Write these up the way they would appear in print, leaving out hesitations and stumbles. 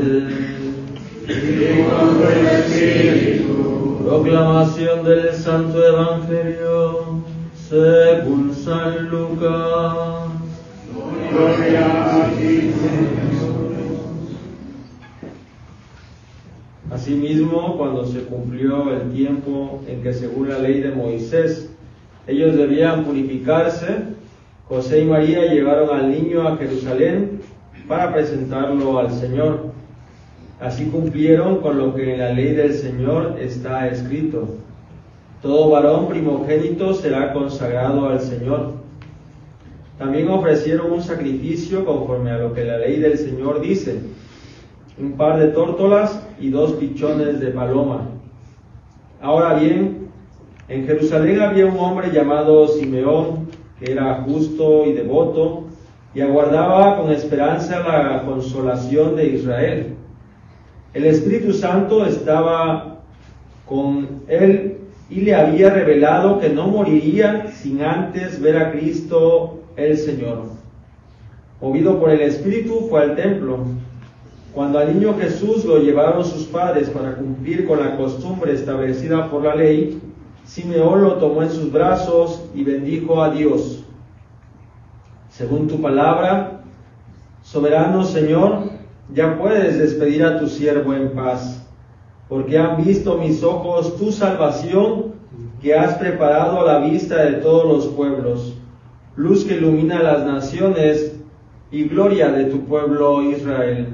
Y con tu espíritu. Proclamación del Santo Evangelio según San Lucas. Gloria a ti, Señor. Asimismo, cuando se cumplió el tiempo en que, según la ley de Moisés, ellos debían purificarse, José y María llevaron al niño a Jerusalén para presentarlo al Señor. Así cumplieron con lo que en la ley del Señor está escrito: todo varón primogénito será consagrado al Señor. También ofrecieron un sacrificio conforme a lo que la ley del Señor dice: un par de tórtolas y 2 pichones de paloma. Ahora bien, en Jerusalén había un hombre llamado Simeón, que era justo y devoto, y aguardaba con esperanza la consolación de Israel. El Espíritu Santo estaba con él y le había revelado que no moriría sin antes ver a Cristo el Señor. Movido por el Espíritu, fue al templo. Cuando al niño Jesús lo llevaron sus padres para cumplir con la costumbre establecida por la ley, Simeón lo tomó en sus brazos y bendijo a Dios. Según tu palabra, soberano Señor, ya puedes despedir a tu siervo en paz, porque han visto mis ojos tu salvación, que has preparado a la vista de todos los pueblos, luz que ilumina las naciones y gloria de tu pueblo Israel.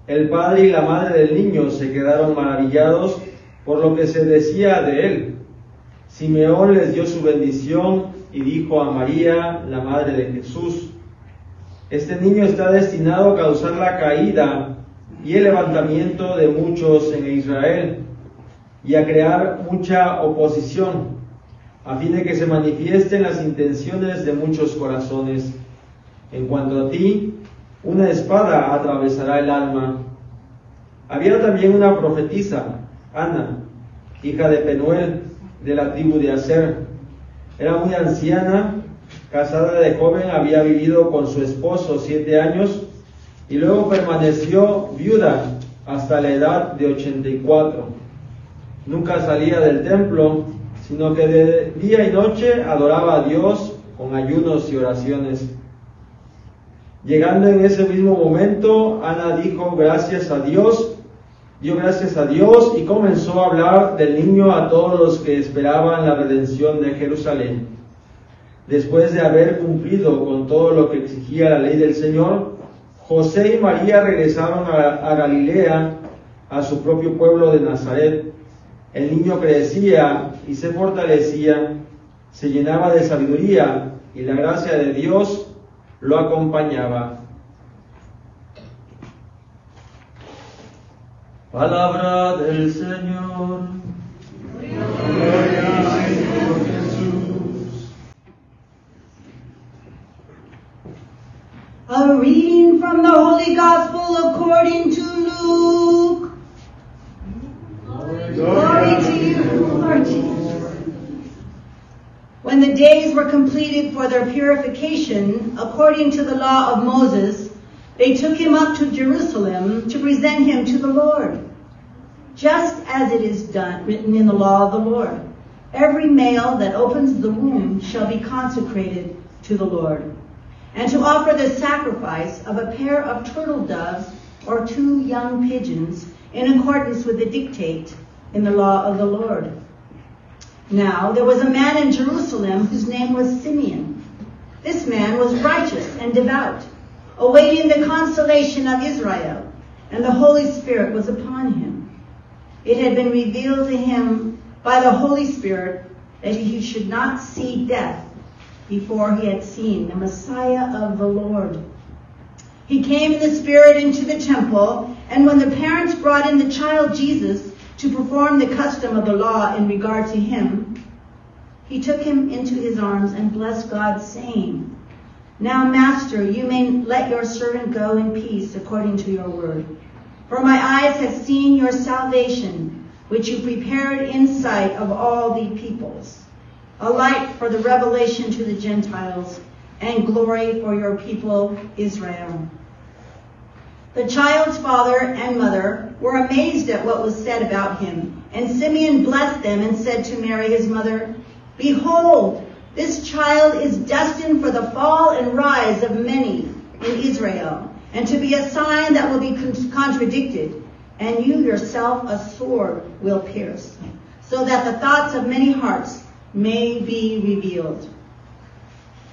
El padre y la madre del niño se quedaron maravillados por lo que se decía de él. Simeón les dio su bendición y dijo a María, la madre de Jesús: este niño está destinado a causar la caída y el levantamiento de muchos en Israel, y a crear mucha oposición, a fin de que se manifiesten las intenciones de muchos corazones. En cuanto a ti, una espada atravesará el alma. Había también una profetisa, Ana, hija de Penuel, de la tribu de Aser. Era muy anciana, casada de joven, había vivido con su esposo 7 años y luego permaneció viuda hasta la edad de 84. Nunca salía del templo, sino que de día y noche adoraba a Dios con ayunos y oraciones. Llegando en ese mismo momento, Ana dio gracias a Dios y comenzó a hablar del niño a todos los que esperaban la redención de Jerusalén. Después de haber cumplido con todo lo que exigía la ley del Señor, José y María regresaron a Galilea, a su propio pueblo de Nazaret. El niño crecía y se fortalecía, se llenaba de sabiduría y la gracia de Dios lo acompañaba. Palabra del Señor. Gloria al Señor Jesús. A reading from the Holy Gospel according to Luke. Glory to you, Lord Jesus. When the days were completed for their purification, according to the law of Moses, they took him up to Jerusalem to present him to the Lord. Just as it is written in the law of the Lord, every male that opens the womb shall be consecrated to the Lord, and to offer the sacrifice of a pair of turtle doves or 2 young pigeons in accordance with the dictate in the law of the Lord. Now there was a man in Jerusalem whose name was Simeon. This man was righteous and devout, awaiting the consolation of Israel, and the Holy Spirit was upon him. It had been revealed to him by the Holy Spirit that he should not see death before he had seen the Messiah of the Lord. He came in the Spirit into the temple, and when the parents brought in the child Jesus to perform the custom of the law in regard to him, he took him into his arms and blessed God, saying, Now, Master, you may let your servant go in peace according to your word. For my eyes have seen your salvation, which you prepared in sight of all the peoples, a light for the revelation to the Gentiles, and glory for your people Israel. The child's father and mother were amazed at what was said about him. And Simeon blessed them and said to Mary, his mother, "Behold, this child is destined for the fall and rise of many in Israel, and to be a sign that will be contradicted, and you yourself a sword will pierce, so that the thoughts of many hearts may be revealed."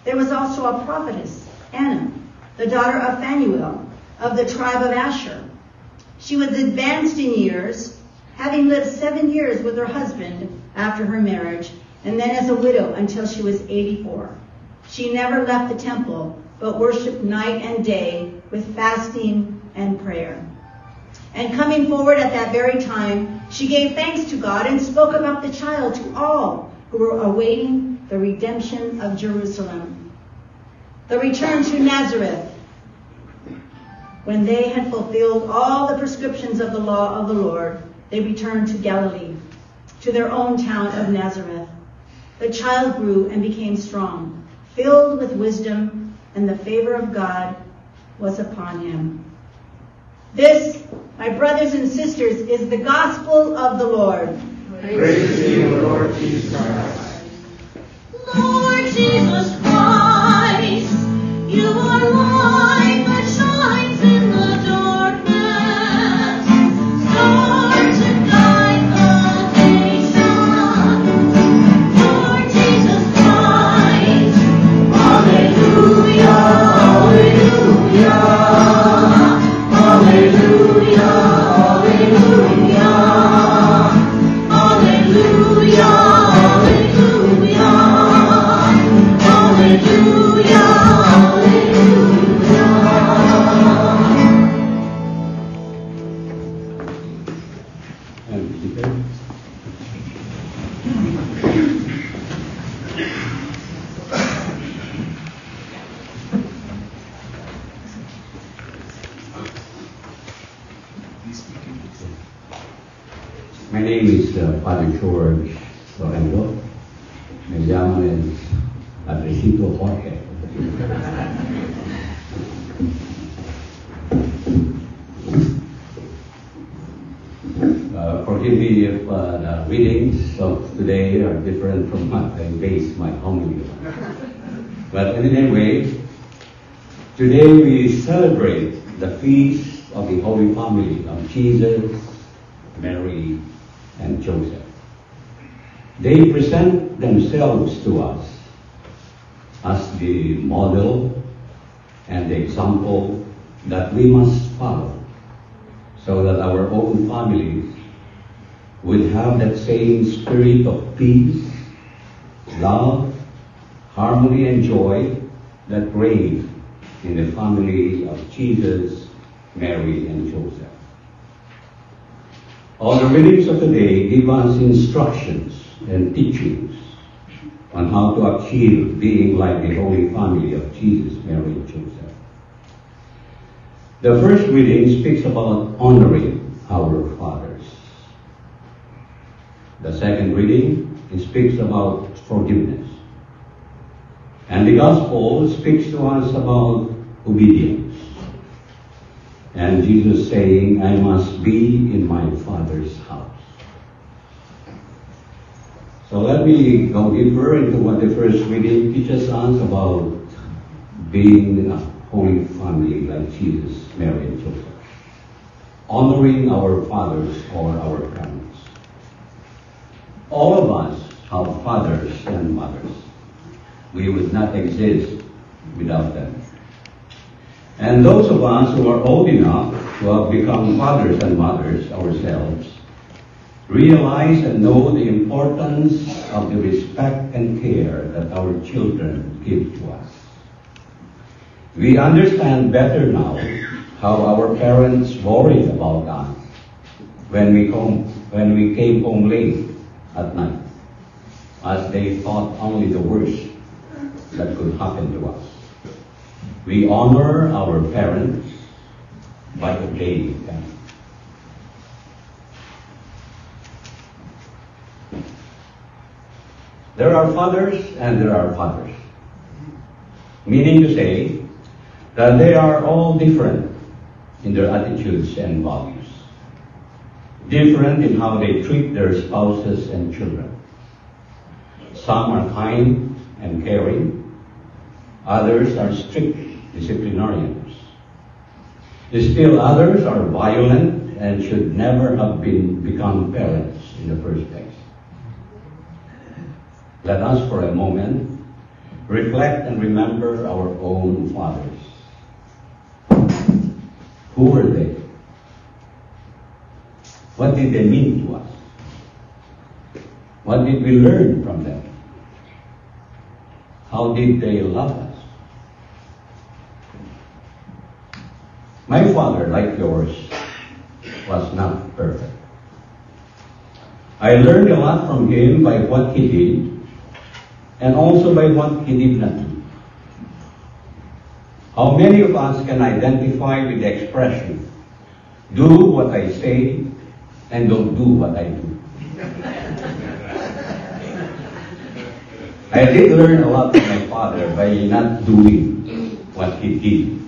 There was also a prophetess, Anna, the daughter of Phanuel, of the tribe of Asher. She was advanced in years, having lived 7 years with her husband after her marriage, and then as a widow until she was 84. She never left the temple, but worshipped night and day with fasting and prayer. And coming forward at that very time, she gave thanks to God and spoke about the child to all who were awaiting the redemption of Jerusalem. The return to Nazareth. When they had fulfilled all the prescriptions of the law of the Lord, they returned to Galilee, to their own town of Nazareth. The child grew and became strong, filled with wisdom, and the favor of God was upon him. This, my brothers and sisters, is the gospel of the Lord. Praise to you, Lord Jesus Christ. Lord Jesus Christ, you are light that shines in the darkness, star to guide the nations. Lord Jesus Christ, hallelujah, hallelujah, hallelujah, hallelujah, hallelujah, hallelujah, My name is Father George Lorenzo. Me llaman el Padrecito Jorge. Forgive me if the readings of today are different from what I base my homily on. But anyway, today we celebrate the feast of the Holy Family of Jesus, Mary, and Joseph. They present themselves to us as the model and the example that we must follow, so that our own families would have that same spirit of peace, love, harmony, and joy that reigned in the family of Jesus, Mary, and Joseph. All the readings of today give us instructions and teachings on how to achieve being like the Holy Family of Jesus, Mary, and Joseph. The first reading speaks about honoring our fathers. The second reading speaks about forgiveness. And the Gospel speaks to us about obedience. And Jesus saying, I must be in my Father's house. So let me go deeper into what the first reading teaches us about being a holy family like Jesus, Mary, and Joseph. Honoring our fathers or our parents. All of us have fathers and mothers. We would not exist without them. And those of us who are old enough to have become fathers and mothers ourselves realize and know the importance of the respect and care that our children give to us. We understand better now how our parents worried about us when we came home late at night, as they thought only the worst that could happen to us. We honor our parents by obeying them. There are fathers and there are fathers. Meaning to say that they are all different in their attitudes and values, different in how they treat their spouses and children. Some are kind and caring, others are strict disciplinarians. Still others are violent and should never have become parents in the first place. Let us for a moment reflect and remember our own fathers. Who were they? What did they mean to us? What did we learn from them? How did they love us? My father, like yours, was not perfect. I learned a lot from him by what he did and also by what he did not do. How many of us can identify with the expression, do what I say and don't do what I do? I did learn a lot from my father by not doing what he did,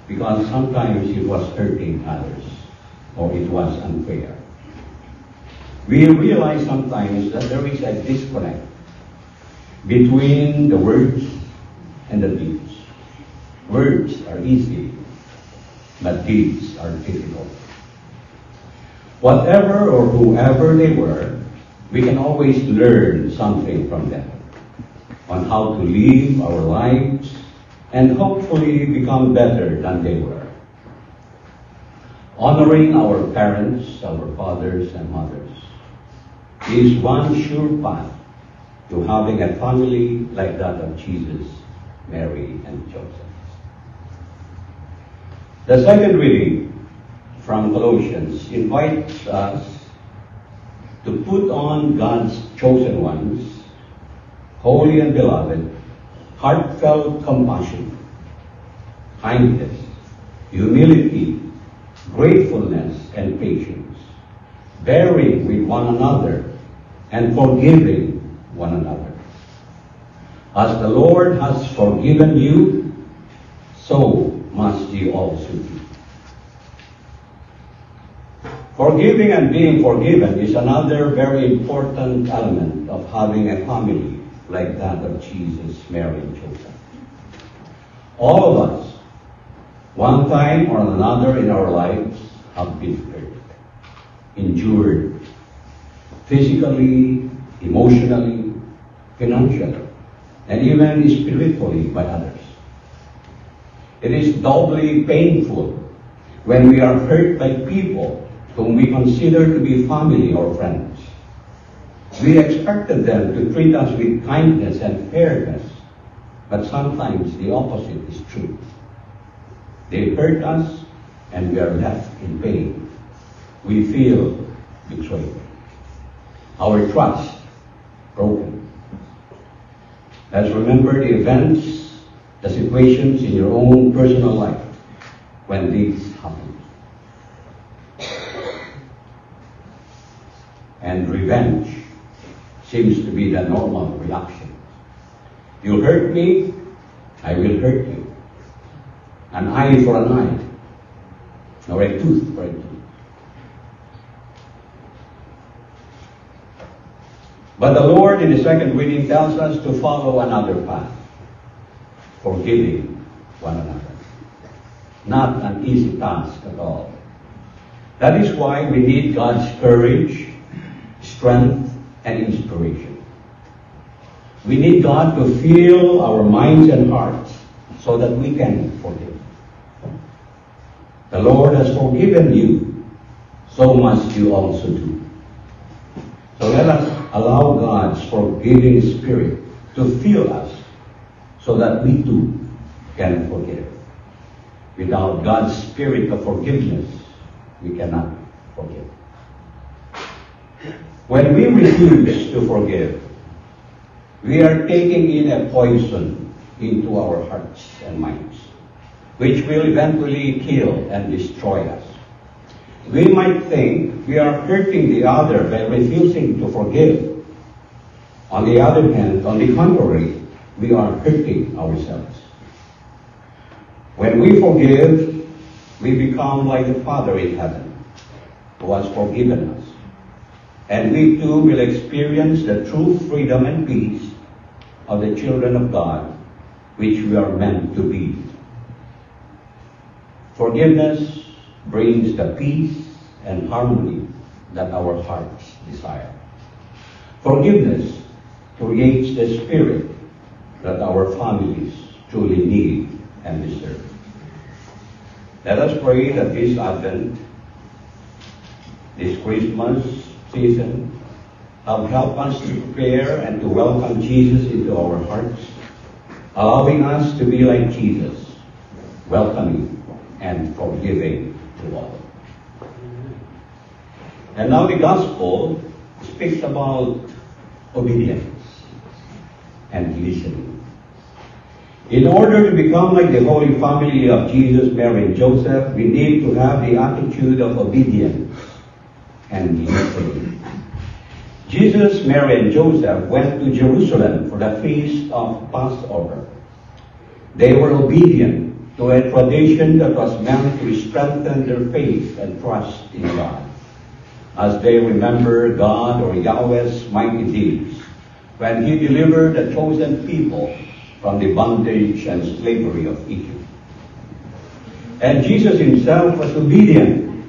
because sometimes it was hurting others or it was unfair. We realize sometimes that there is a disconnect between the words and the deeds. Words are easy, but deeds are difficult. Whatever or whoever they were, we can always learn something from them on how to live our lives and hopefully become better than they were. Honoring our parents, our fathers and mothers, is one sure path to having a family like that of Jesus, Mary, and Joseph. The second reading from Colossians invites us to put on God's chosen ones, holy and beloved, heartfelt compassion, kindness, humility, gratefulness, and patience, bearing with one another and forgiving one another. As the Lord has forgiven you, so must you also do. Forgiving and being forgiven is another very important element of having a family like that of Jesus, Mary, and Joseph. All of us, one time or another in our lives, have been hurt, endured, physically, emotionally, financially, and even spiritually by others. It is doubly painful when we are hurt by people whom we consider to be family or friends. We expected them to treat us with kindness and fairness, but sometimes the opposite is true. They hurt us and we are left in pain. We feel betrayed. Our trust broken. Let's remember the events, the situations in your own personal life when these happen. And revenge seems to be the normal reaction. You hurt me, I will hurt you. An eye for an eye, or a tooth for a tooth. But the Lord in the second reading tells us to follow another path, forgiving one another. Not an easy task at all. That is why we need God's courage, strength, and inspiration. We need God to fill our minds and hearts so that we can forgive. The Lord has forgiven you, so must you also do. So let us allow God's forgiving spirit to fill us so that we too can forgive. Without God's spirit of forgiveness, we cannot forgive. When we refuse to forgive, we are taking in a poison into our hearts and minds, which will eventually kill and destroy us. We might think we are hurting the other by refusing to forgive. On the other hand, on the contrary, we are hurting ourselves. When we forgive, we become like the Father in heaven, who has forgiven us. And we too will experience the true freedom and peace of the children of God, which we are meant to be. Forgiveness brings the peace and harmony that our hearts desire. Forgiveness creates the spirit that our families truly need and deserve. Let us pray that this Advent, this Christmas season, have helped us to prepare and to welcome Jesus into our hearts, allowing us to be like Jesus, welcoming and forgiving to all. And now the Gospel speaks about obedience and listening. In order to become like the Holy Family of Jesus, Mary, and Joseph, we need to have the attitude of obedience and listening. Jesus, Mary, and Joseph went to Jerusalem for the feast of Passover. They were obedient to a tradition that was meant to strengthen their faith and trust in God, as they remember God or Yahweh's mighty deeds when He delivered the chosen people from the bondage and slavery of Egypt. And Jesus Himself was obedient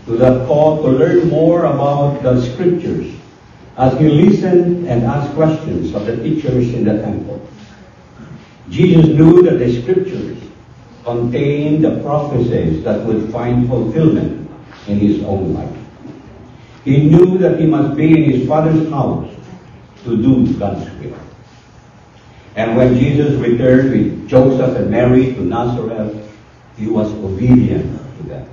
to that call to learn more about the Scriptures as He listened and asked questions of the teachers in the temple. Jesus knew that the Scriptures contained the prophecies that would find fulfillment in His own life. He knew that He must be in His Father's house to do God's will. And when Jesus returned with Joseph and Mary to Nazareth, He was obedient to them.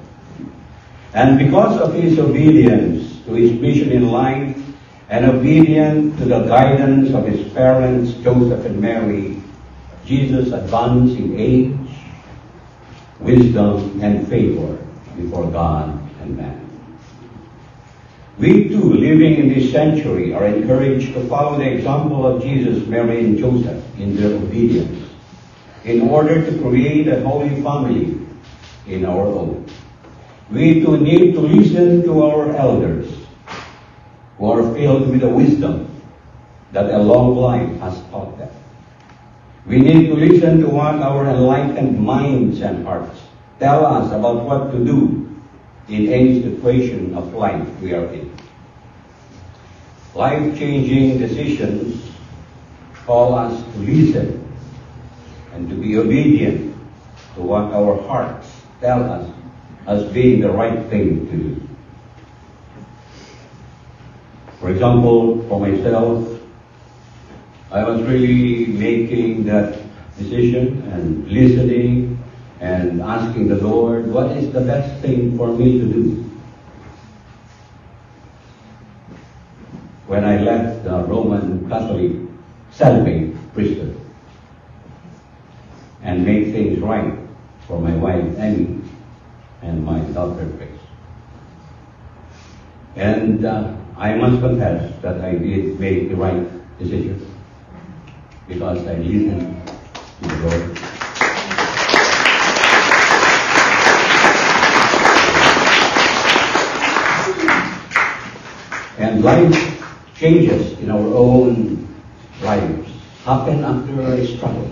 And because of His obedience to His mission in life and obedient to the guidance of His parents, Joseph and Mary, Jesus advanced in age, wisdom, and favor before God and man. We too, living in this century, are encouraged to follow the example of Jesus, Mary, and Joseph in their obedience in order to create a holy family in our own. We too need to listen to our elders who are filled with the wisdom that a long life has taught them. We need to listen to what our enlightened minds and hearts tell us about what to do in any situation of life we are in. Life-changing decisions call us to listen and to be obedient to what our hearts tell us as being the right thing to do. For example, for myself, I was really making that decision and listening and asking the Lord, what is the best thing for me to do? When I left the Roman Catholic celibate priesthood and made things right for my wife Annie and my daughter Grace. And I must confess that I did make the right decision because I listened to the Lord. And life changes in our own lives happen after a struggle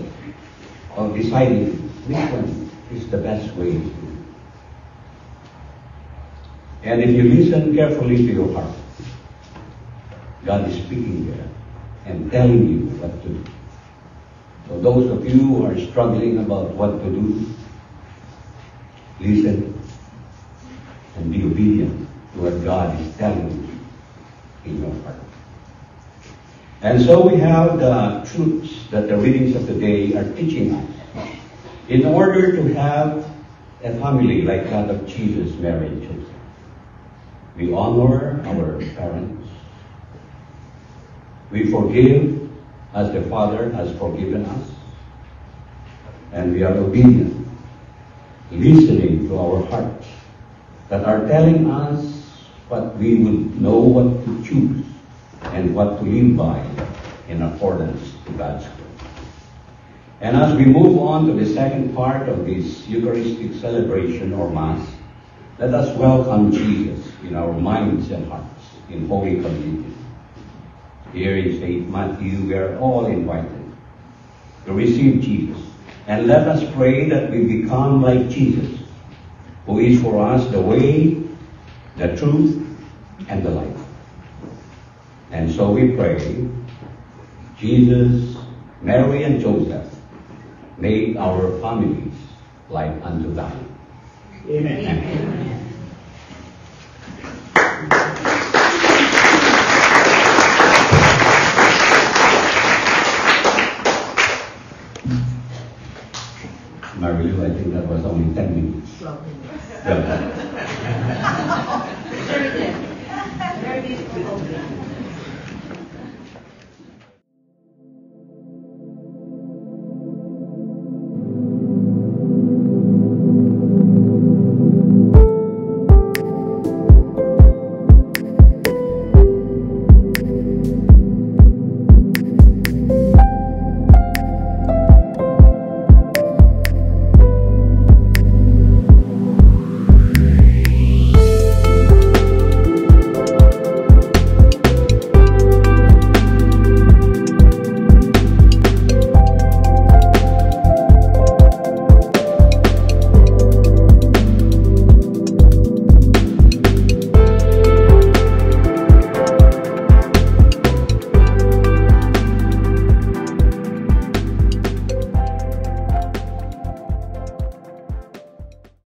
of deciding which one is the best way to do. And if you listen carefully to your heart, God is speaking there and telling you what to do. So those of you who are struggling about what to do, listen and be obedient to what God is telling you in your heart. And so we have the truths that the readings of today are teaching us in order to have a family like that of Jesus, Mary, and Joseph. We honor our parents. We forgive as the Father has forgiven us. And we are obedient, listening to our hearts that are telling us what we would know what to choose and what to live by in accordance to God's will. And as we move on to the second part of this Eucharistic celebration or Mass, let us welcome Jesus in our minds and hearts in Holy Communion. Here in St. Matthew, we are all invited to receive Jesus. And let us pray that we become like Jesus, who is for us the way, the truth, and the life. And so we pray, Jesus, Mary, and Joseph, make our families like unto thine. Amen. Amen. Marilu, I think that was only 10 minutes. 12 minutes. Well,